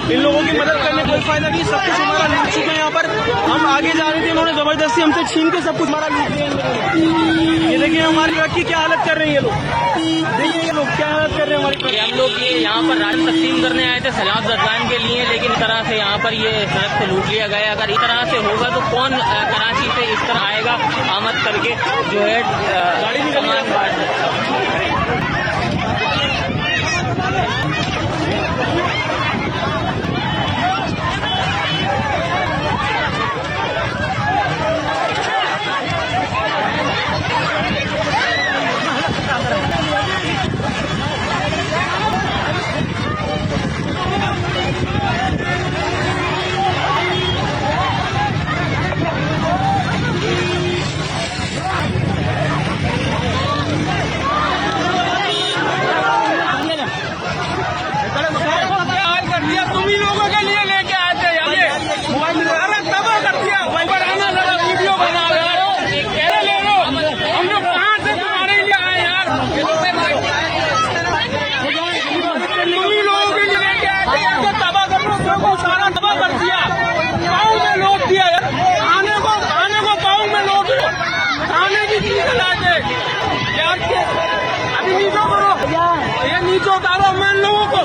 इन लोगों की मदद करने कोई फायदा नहीं, सब कुछ हमारा लूट चुके हैं। यहाँ पर हम आगे जा रहे थे, उन्होंने जबरदस्ती हमसे छीन के सब कुछ हमारा लूट लिया। ये देखिए हमारी ट्रक की क्या हालत कर रहे हैं ये लोग, देखिए ये लोग क्या हालत कर रहे हैं हमारी ट्रक। हम लोग ये यहाँ पर राशन तकसीम करने आए थे सैलाब जदगान के लिए, लेकिन इस तरह से यहाँ पर ये सड़क से लूट लिया गया। अगर इस तरह से होगा तो कौन कराची से इस तरह आएगा आमद करके जो है गाड़ी सामान बांट। ये नीचे उतारो मैं लोगों को।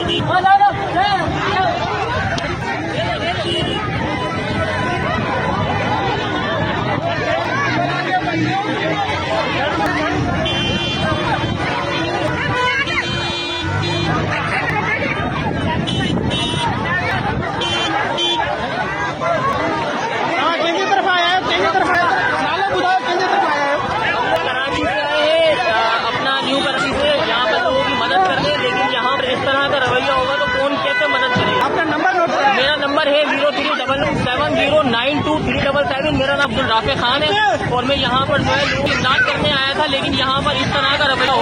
मेरा नाम अब्दुल राफे खान है और मैं यहाँ पर जो है लोगों की इमदाद करने आया था, लेकिन यहाँ पर इस तरह का रवैया